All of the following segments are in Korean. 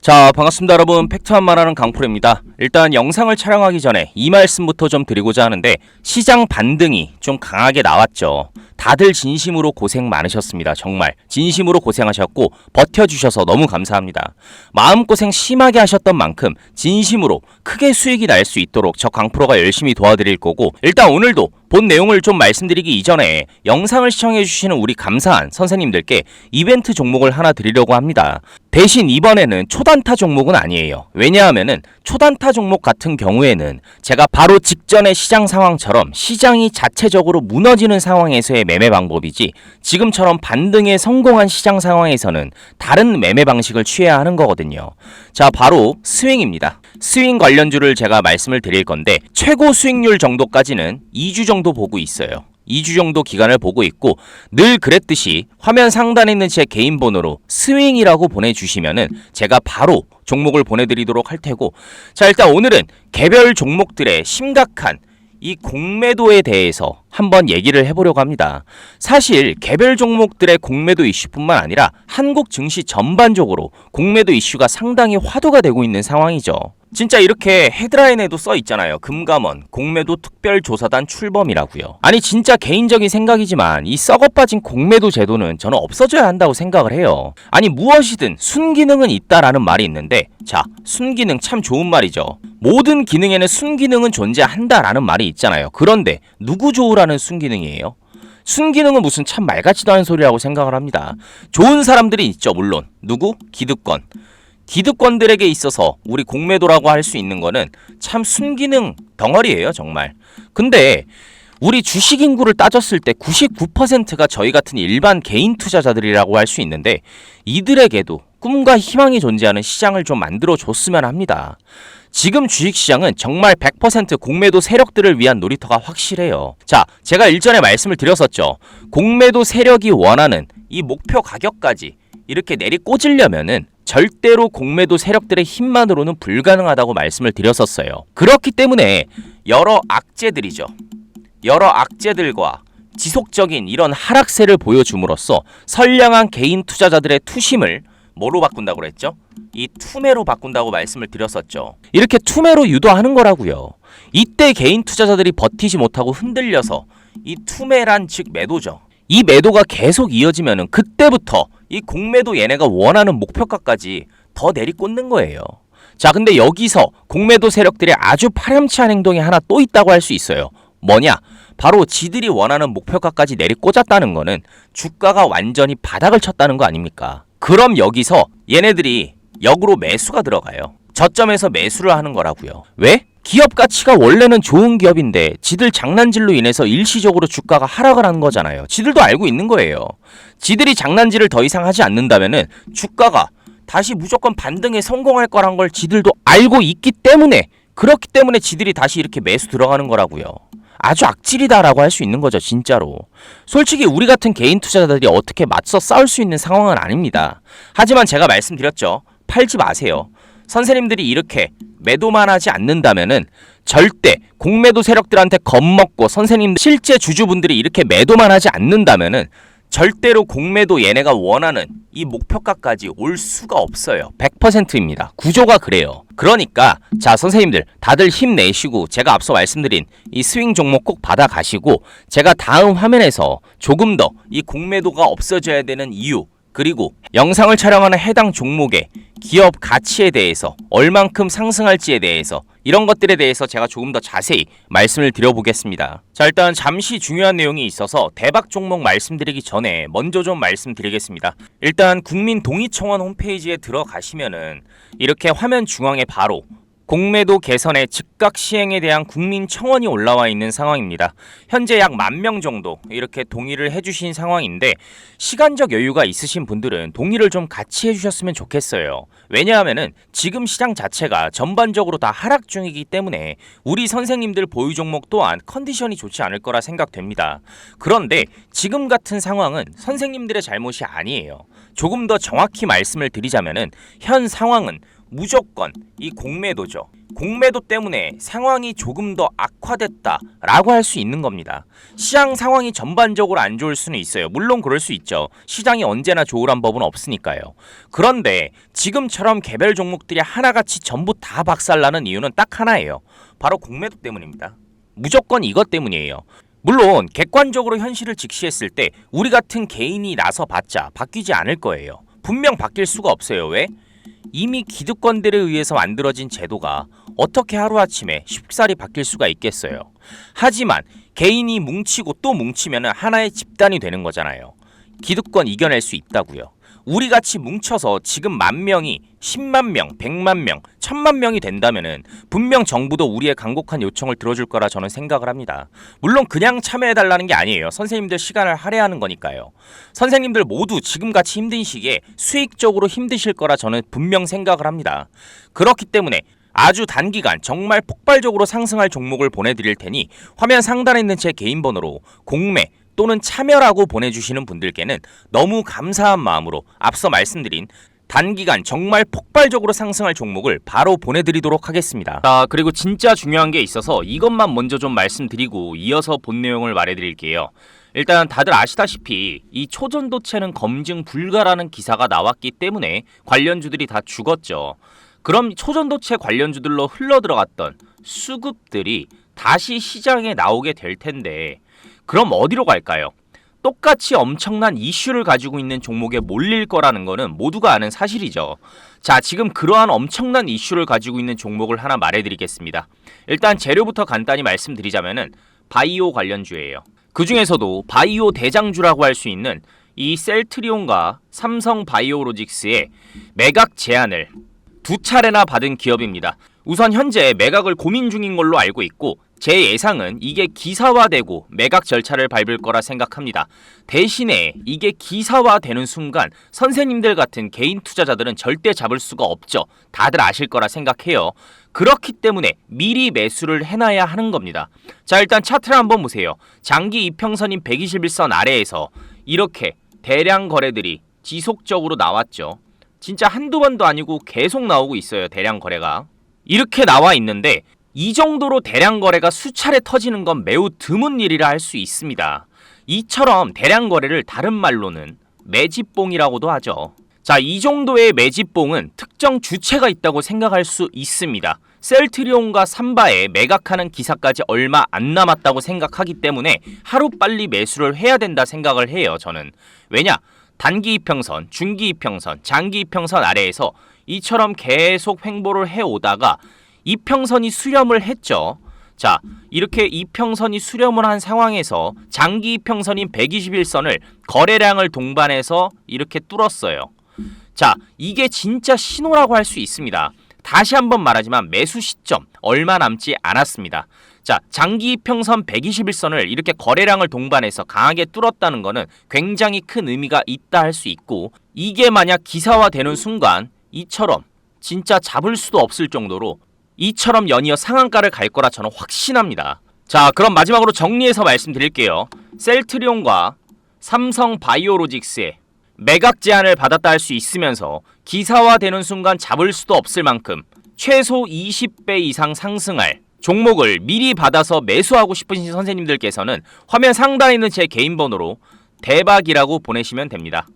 자, 반갑습니다 여러분. 팩트만 말하는 강프로입니다. 일단 영상을 촬영하기 전에 이 말씀부터 좀 드리고자 하는데, 시장 반등이 좀 강하게 나왔죠. 다들 진심으로 고생 많으셨습니다. 정말 진심으로 고생하셨고 버텨주셔서 너무 감사합니다. 마음고생 심하게 하셨던 만큼 진심으로 크게 수익이 날 수 있도록 저 강프로가 열심히 도와드릴 거고, 일단 오늘도 본 내용을 좀 말씀드리기 이전에 영상을 시청해주시는 우리 감사한 선생님들께 이벤트 종목을 하나 드리려고 합니다. 대신 이번에는 초단타 종목은 아니에요. 왜냐하면은 초단타 종목 같은 경우에는 제가 바로 직전의 시장 상황처럼 시장이 자체적으로 무너지는 상황에서의 매매 방법이지, 지금처럼 반등에 성공한 시장 상황에서는 다른 매매 방식을 취해야 하는 거거든요. 자, 바로 스윙입니다. 스윙 관련주를 제가 말씀을 드릴 건데, 최고 수익률 정도까지는 2주 정도 보고 있어요. 2주 정도 기간을 보고 있고, 늘 그랬듯이 화면 상단에 있는 제 개인 번호로 스윙이라고 보내주시면은 제가 바로 종목을 보내드리도록 할 테고, 자, 일단 오늘은 개별 종목들의 심각한 이 공매도에 대해서 한번 얘기를 해보려고 합니다. 사실 개별 종목들의 공매도 이슈뿐만 아니라 한국 증시 전반적으로 공매도 이슈가 상당히 화두가 되고 있는 상황이죠. 진짜 이렇게 헤드라인에도 써 있잖아요. 금감원 공매도 특별조사단 출범이라고요. 아니, 진짜 개인적인 생각이지만 이 썩어빠진 공매도 제도는 저는 없어져야 한다고 생각을 해요. 아니, 무엇이든 순기능은 있다라는 말이 있는데, 자, 순기능 참 좋은 말이죠. 모든 기능에는 순기능은 존재한다라는 말이 있잖아요. 그런데 누구 좋으라는 순기능이에요? 순기능은 무슨 참 말 같지도 않은 소리라고 생각을 합니다. 좋은 사람들이 있죠. 물론 누구? 기득권. 기득권들에게 있어서 우리 공매도라고 할 수 있는 거는 참 순기능 덩어리예요, 정말. 근데 우리 주식 인구를 따졌을 때 99%가 저희 같은 일반 개인 투자자들이라고 할 수 있는데, 이들에게도 꿈과 희망이 존재하는 시장을 좀 만들어 줬으면 합니다. 지금 주식시장은 정말 100% 공매도 세력들을 위한 놀이터가 확실해요. 자, 제가 일전에 말씀을 드렸었죠. 공매도 세력이 원하는 이 목표 가격까지 이렇게 내리꽂으려면은 절대로 공매도 세력들의 힘만으로는 불가능하다고 말씀을 드렸었어요. 그렇기 때문에 여러 악재들이죠. 여러 악재들과 지속적인 이런 하락세를 보여줌으로써 선량한 개인 투자자들의 투심을 뭐로 바꾼다고 그랬죠? 이 투매로 바꾼다고 말씀을 드렸었죠. 이렇게 투매로 유도하는 거라고요. 이때 개인 투자자들이 버티지 못하고 흔들려서 이 투매란 즉 매도죠. 이 매도가 계속 이어지면은 그때부터 이 공매도 얘네가 원하는 목표가까지 더 내리꽂는 거예요. 자, 근데 여기서 공매도 세력들의 아주 파렴치한 행동이 하나 또 있다고 할 수 있어요. 뭐냐? 바로 지들이 원하는 목표가까지 내리꽂았다는 거는 주가가 완전히 바닥을 쳤다는 거 아닙니까? 그럼 여기서 얘네들이 역으로 매수가 들어가요. 저점에서 매수를 하는 거라고요. 왜? 기업 가치가 원래는 좋은 기업인데 지들 장난질로 인해서 일시적으로 주가가 하락을 한 거잖아요. 지들도 알고 있는 거예요. 지들이 장난질을 더 이상 하지 않는다면은 주가가 다시 무조건 반등에 성공할 거란 걸 지들도 알고 있기 때문에, 그렇기 때문에 지들이 다시 이렇게 매수 들어가는 거라고요. 아주 악질이다라고 할 수 있는 거죠, 진짜로. 솔직히 우리 같은 개인 투자자들이 어떻게 맞서 싸울 수 있는 상황은 아닙니다. 하지만 제가 말씀드렸죠. 팔지 마세요. 선생님들이 이렇게 매도만 하지 않는다면은 절대 공매도 세력들한테 겁먹고, 선생님들 실제 주주분들이 이렇게 매도만 하지 않는다면은 절대로 공매도 얘네가 원하는 이 목표가까지 올 수가 없어요. 100%입니다. 구조가 그래요. 그러니까 자, 선생님들 다들 힘내시고, 제가 앞서 말씀드린 이 스윙 종목 꼭 받아가시고, 제가 다음 화면에서 조금 더 이 공매도가 없어져야 되는 이유, 그리고 영상을 촬영하는 해당 종목의 기업 가치에 대해서 얼만큼 상승할지에 대해서, 이런 것들에 대해서 제가 조금 더 자세히 말씀을 드려보겠습니다. 자, 일단 잠시 중요한 내용이 있어서 대박 종목 말씀드리기 전에 먼저 좀 말씀드리겠습니다. 일단 국민동의청원 홈페이지에 들어가시면은 이렇게 화면 중앙에 바로 공매도 개선의 즉각 시행에 대한 국민청원이 올라와 있는 상황입니다. 현재 약 10,000명 정도 이렇게 동의를 해주신 상황인데, 시간적 여유가 있으신 분들은 동의를 좀 같이 해주셨으면 좋겠어요. 왜냐하면은 지금 시장 자체가 전반적으로 다 하락 중이기 때문에 우리 선생님들 보유 종목 또한 컨디션이 좋지 않을 거라 생각됩니다. 그런데 지금 같은 상황은 선생님들의 잘못이 아니에요. 조금 더 정확히 말씀을 드리자면은 현 상황은 무조건 이 공매도죠. 공매도 때문에 상황이 조금 더 악화됐다라고 할 수 있는 겁니다. 시장 상황이 전반적으로 안 좋을 수는 있어요. 물론 그럴 수 있죠. 시장이 언제나 좋으란 법은 없으니까요. 그런데 지금처럼 개별 종목들이 하나같이 전부 다 박살나는 이유는 딱 하나예요. 바로 공매도 때문입니다. 무조건 이것 때문이에요. 물론 객관적으로 현실을 직시했을 때 우리 같은 개인이 나서 봤자 바뀌지 않을 거예요. 분명 바뀔 수가 없어요. 왜? 이미 기득권들에 의해서 만들어진 제도가 어떻게 하루아침에 쉽사리 바뀔 수가 있겠어요. 하지만 개인이 뭉치고 또 뭉치면 하나의 집단이 되는 거잖아요. 기득권 이겨낼 수 있다고요. 우리같이 뭉쳐서 지금 10,000명이 10만 명, 100만 명, 1000만 명이 된다면은 분명 정부도 우리의 간곡한 요청을 들어줄 거라 저는 생각을 합니다. 물론 그냥 참여해달라는 게 아니에요. 선생님들 시간을 할애하는 거니까요. 선생님들 모두 지금같이 힘든 시기에 수익적으로 힘드실 거라 저는 분명 생각을 합니다. 그렇기 때문에 아주 단기간 정말 폭발적으로 상승할 종목을 보내드릴 테니 화면 상단에 있는 제 개인 번호로 공매 또는 참여라고 보내주시는 분들께는 너무 감사한 마음으로 앞서 말씀드린 단기간 정말 폭발적으로 상승할 종목을 바로 보내드리도록 하겠습니다. 자, 그리고 진짜 중요한 게 있어서 이것만 먼저 좀 말씀드리고 이어서 본 내용을 말해드릴게요. 일단 다들 아시다시피 이 초전도체는 검증 불가라는 기사가 나왔기 때문에 관련주들이 다 죽었죠. 그럼 초전도체 관련주들로 흘러들어갔던 수급들이 다시 시장에 나오게 될 텐데 그럼 어디로 갈까요? 똑같이 엄청난 이슈를 가지고 있는 종목에 몰릴 거라는 거는 모두가 아는 사실이죠. 자, 지금 그러한 엄청난 이슈를 가지고 있는 종목을 하나 말해드리겠습니다. 일단 재료부터 간단히 말씀드리자면은 바이오 관련주예요. 그 중에서도 바이오 대장주라고 할 수 있는 이 셀트리온과 삼성 바이오로직스의 매각 제안을 2차례나 받은 기업입니다. 우선 현재 매각을 고민 중인 걸로 알고 있고 제 예상은 이게 기사화되고 매각 절차를 밟을 거라 생각합니다. 대신에 이게 기사화되는 순간 선생님들 같은 개인 투자자들은 절대 잡을 수가 없죠. 다들 아실 거라 생각해요. 그렇기 때문에 미리 매수를 해놔야 하는 겁니다. 자, 일단 차트를 한번 보세요. 장기 이평선인 121선 아래에서 이렇게 대량 거래들이 지속적으로 나왔죠. 진짜 한두 번도 아니고 계속 나오고 있어요. 대량 거래가. 이렇게 나와 있는데 이 정도로 대량 거래가 수차례 터지는 건 매우 드문 일이라 할 수 있습니다. 이처럼 대량 거래를 다른 말로는 매집봉이라고도 하죠. 자, 이 정도의 매집봉은 특정 주체가 있다고 생각할 수 있습니다. 셀트리온과 삼바에 매각하는 기사까지 얼마 안 남았다고 생각하기 때문에 하루빨리 매수를 해야 된다 생각을 해요. 저는. 왜냐? 단기 이평선, 중기 이평선, 장기 이평선 아래에서 이처럼 계속 횡보를 해오다가 이평선이 수렴을 했죠. 자, 이렇게 이평선이 수렴을 한 상황에서 장기 이평선인 121선을 거래량을 동반해서 이렇게 뚫었어요. 자, 이게 진짜 신호라고 할 수 있습니다. 다시 한번 말하지만 매수 시점 얼마 남지 않았습니다. 자, 장기 이평선 121선을 이렇게 거래량을 동반해서 강하게 뚫었다는 것은 굉장히 큰 의미가 있다 할 수 있고 이게 만약 기사화되는 순간 이처럼 진짜 잡을 수도 없을 정도로 이처럼 연이어 상한가를 갈 거라 저는 확신합니다. 자, 그럼 마지막으로 정리해서 말씀드릴게요. 셀트리온과 삼성 바이오로직스의 매각 제안을 받았다 할 수 있으면서 기사화되는 순간 잡을 수도 없을 만큼 최소 20배 이상 상승할 종목을 미리 받아서 매수하고 싶으신 선생님들께서는 화면 상단에 있는 제 개인 번호로 대박이라고 보내시면 됩니다.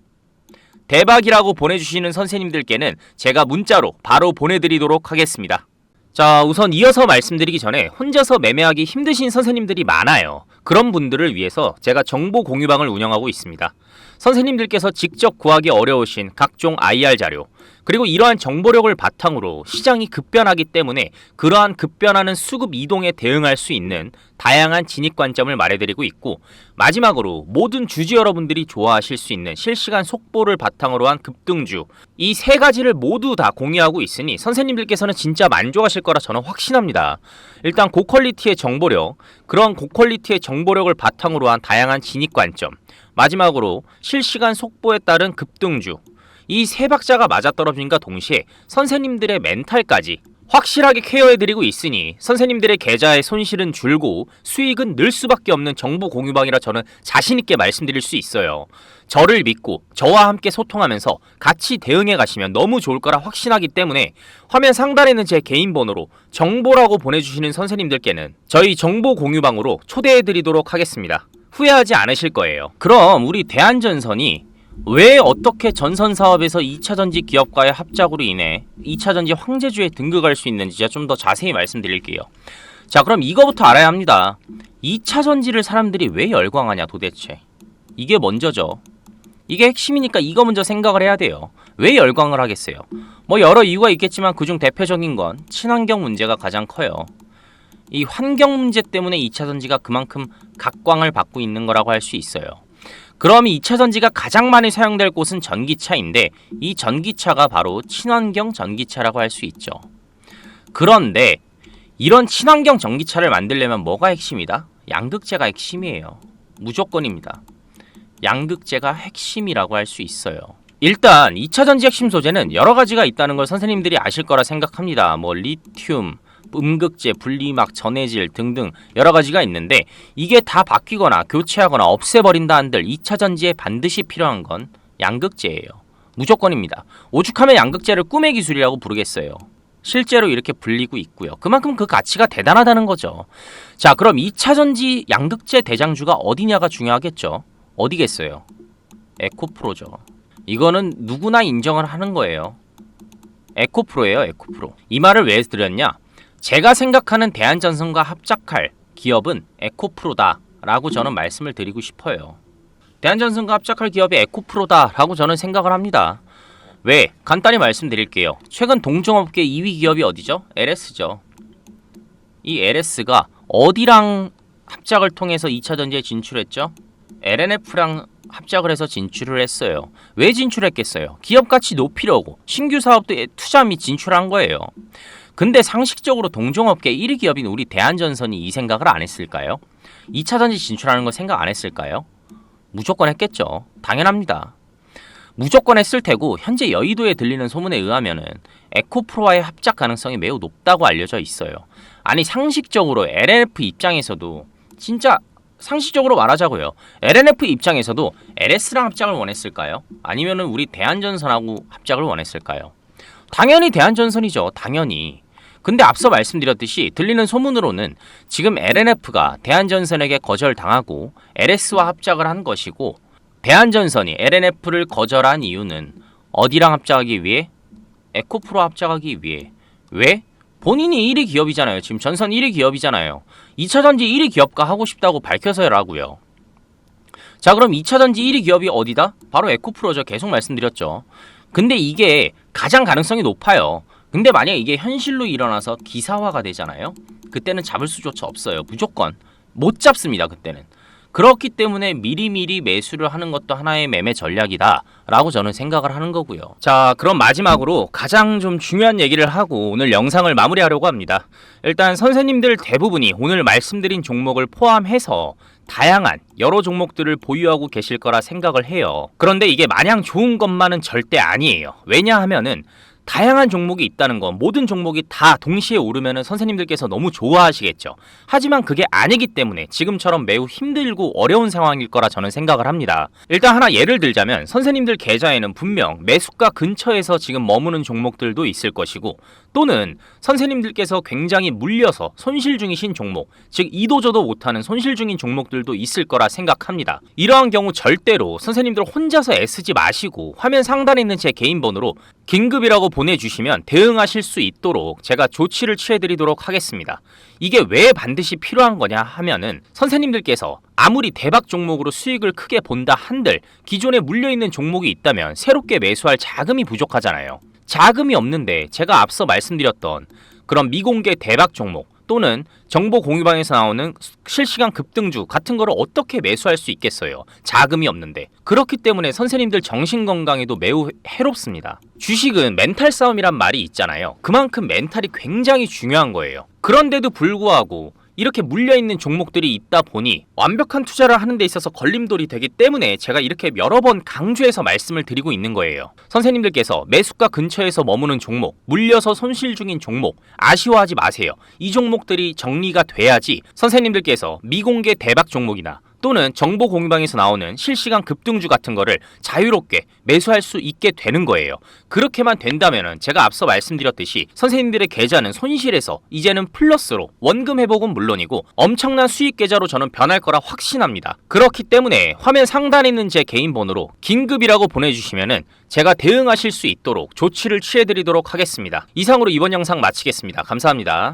대박이라고 보내주시는 선생님들께는 제가 문자로 바로 보내드리도록 하겠습니다. 자, 우선 이어서 말씀드리기 전에 혼자서 매매하기 힘드신 선생님들이 많아요. 그런 분들을 위해서 제가 정보 공유방을 운영하고 있습니다. 선생님들께서 직접 구하기 어려우신 각종 IR 자료, 그리고 이러한 정보력을 바탕으로 시장이 급변하기 때문에 그러한 급변하는 수급 이동에 대응할 수 있는 다양한 진입 관점을 말해드리고 있고, 마지막으로 모든 주주 여러분들이 좋아하실 수 있는 실시간 속보를 바탕으로 한 급등주, 이 세 가지를 모두 다 공유하고 있으니 선생님들께서는 진짜 만족하실 거라 저는 확신합니다. 일단 고퀄리티의 정보력, 그런 고퀄리티의 정보력을 바탕으로 한 다양한 진입 관점, 마지막으로 실시간 속보에 따른 급등주, 이 세 박자가 맞아떨어짐과 동시에 선생님들의 멘탈까지 확실하게 케어해드리고 있으니 선생님들의 계좌의 손실은 줄고 수익은 늘 수밖에 없는 정보 공유방이라 저는 자신있게 말씀드릴 수 있어요. 저를 믿고 저와 함께 소통하면서 같이 대응해 가시면 너무 좋을 거라 확신하기 때문에 화면 상단에 있는 제 개인 번호로 정보라고 보내주시는 선생님들께는 저희 정보 공유방으로 초대해드리도록 하겠습니다. 후회하지 않으실 거예요. 그럼 우리 대한전선이 왜 어떻게 전선사업에서 2차전지 기업과의 합작으로 인해 2차전지 황제주에 등극할 수 있는지 제가 좀 더 자세히 말씀드릴게요. 자, 그럼 이거부터 알아야 합니다. 2차전지를 사람들이 왜 열광하냐 도대체. 이게 먼저죠. 이게 핵심이니까 이거 먼저 생각을 해야 돼요. 왜 열광을 하겠어요? 뭐 여러 이유가 있겠지만 그중 대표적인 건 친환경 문제가 가장 커요. 이 환경 문제 때문에 2차전지가 그만큼 각광을 받고 있는 거라고 할 수 있어요. 그럼 2차전지가 가장 많이 사용될 곳은 전기차인데 이 전기차가 바로 친환경 전기차라고 할 수 있죠. 그런데 이런 친환경 전기차를 만들려면 뭐가 핵심이다? 양극재가 핵심이에요. 무조건입니다. 양극재가 핵심이라고 할 수 있어요. 일단 2차전지 핵심 소재는 여러 가지가 있다는 걸 선생님들이 아실 거라 생각합니다. 뭐 리튬, 음극재, 분리막, 전해질 등등 여러 가지가 있는데 이게 다 바뀌거나 교체하거나 없애버린다 한들 2차전지에 반드시 필요한 건 양극재예요. 무조건입니다. 오죽하면 양극재를 꿈의 기술이라고 부르겠어요. 실제로 이렇게 불리고 있고요. 그만큼 그 가치가 대단하다는 거죠. 자, 그럼 2차전지 양극재 대장주가 어디냐가 중요하겠죠. 어디겠어요? 에코프로죠. 이거는 누구나 인정을 하는 거예요. 에코프로예요. 에코프로. 이 말을 왜 드렸냐? 제가 생각하는 대한전선과 합작할 기업은 에코프로다 라고 저는 말씀을 드리고 싶어요. 대한전선과 합작할 기업이 에코프로다 라고 저는 생각을 합니다. 왜? 간단히 말씀드릴게요. 최근 동종업계 2위 기업이 어디죠? LS죠. 이 LS가 어디랑 합작을 통해서 2차전지에 진출했죠? LNF랑 합작을 해서 진출을 했어요. 왜 진출했겠어요? 기업 가치 높이려고 신규 사업도 투자 및 진출한 거예요. 근데 상식적으로 동종업계 1위 기업인 우리 대한전선이 이 생각을 안 했을까요? 2차전지 진출하는 거 생각 안 했을까요? 무조건 했겠죠. 당연합니다. 무조건 했을 테고 현재 여의도에 들리는 소문에 의하면은 에코프로와의 합작 가능성이 매우 높다고 알려져 있어요. 아니 상식적으로 LNF 입장에서도 진짜 상식적으로 말하자고요. LNF 입장에서도 LS랑 합작을 원했을까요? 아니면은 우리 대한전선하고 합작을 원했을까요? 당연히 대한전선이죠. 당연히. 근데 앞서 말씀드렸듯이 들리는 소문으로는 지금 LNF가 대한전선에게 거절당하고 LS와 합작을 한 것이고 대한전선이 LNF를 거절한 이유는 어디랑 합작하기 위해? 에코프로 합작하기 위해. 왜? 본인이 1위 기업이잖아요. 지금 전선 1위 기업이잖아요. 2차전지 1위 기업과 하고 싶다고 밝혀서라고요. 자, 그럼 2차전지 1위 기업이 어디다? 바로 에코프로죠. 계속 말씀드렸죠. 근데 이게 가장 가능성이 높아요. 근데 만약 이게 현실로 일어나서 기사화가 되잖아요. 그때는 잡을 수조차 없어요. 무조건 못 잡습니다. 그때는. 그렇기 때문에 미리미리 매수를 하는 것도 하나의 매매 전략이다 라고 저는 생각을 하는 거고요. 자, 그럼 마지막으로 가장 좀 중요한 얘기를 하고 오늘 영상을 마무리하려고 합니다. 일단 선생님들 대부분이 오늘 말씀드린 종목을 포함해서 다양한 여러 종목들을 보유하고 계실 거라 생각을 해요. 그런데 이게 마냥 좋은 것만은 절대 아니에요. 왜냐하면은 다양한 종목이 있다는 건 모든 종목이 다 동시에 오르면은 선생님들께서 너무 좋아하시겠죠. 하지만 그게 아니기 때문에 지금처럼 매우 힘들고 어려운 상황일 거라 저는 생각을 합니다. 일단 하나 예를 들자면 선생님들 계좌에는 분명 매수가 근처에서 지금 머무는 종목들도 있을 것이고 또는 선생님들께서 굉장히 물려서 손실 중이신 종목, 즉 이도저도 못하는 손실 중인 종목들도 있을 거라 생각합니다. 이러한 경우 절대로 선생님들 혼자서 애쓰지 마시고 화면 상단에 있는 제 개인 번호로 긴급이라고 보내주시면 대응하실 수 있도록 제가 조치를 취해드리도록 하겠습니다. 이게 왜 반드시 필요한 거냐 하면은 선생님들께서 아무리 대박 종목으로 수익을 크게 본다 한들 기존에 물려있는 종목이 있다면 새롭게 매수할 자금이 부족하잖아요. 자금이 없는데 제가 앞서 말씀드렸던 그런 미공개 대박 종목 또는 정보 공유방에서 나오는 실시간 급등주 같은 거를 어떻게 매수할 수 있겠어요? 자금이 없는데. 그렇기 때문에 선생님들 정신건강에도 매우 해롭습니다. 주식은 멘탈 싸움이란 말이 있잖아요. 그만큼 멘탈이 굉장히 중요한 거예요. 그런데도 불구하고 이렇게 물려있는 종목들이 있다 보니 완벽한 투자를 하는 데 있어서 걸림돌이 되기 때문에 제가 이렇게 여러 번 강조해서 말씀을 드리고 있는 거예요. 선생님들께서 매수가 근처에서 머무는 종목, 물려서 손실 중인 종목 아쉬워하지 마세요. 이 종목들이 정리가 돼야지 선생님들께서 미공개 대박 종목이나 또는 정보 공유방에서 나오는 실시간 급등주 같은 거를 자유롭게 매수할 수 있게 되는 거예요. 그렇게만 된다면은 제가 앞서 말씀드렸듯이 선생님들의 계좌는 손실에서 이제는 플러스로 원금 회복은 물론이고 엄청난 수익 계좌로 저는 변할 거라 확신합니다. 그렇기 때문에 화면 상단에 있는 제 개인 번호로 긴급이라고 보내주시면은 제가 대응하실 수 있도록 조치를 취해드리도록 하겠습니다. 이상으로 이번 영상 마치겠습니다. 감사합니다.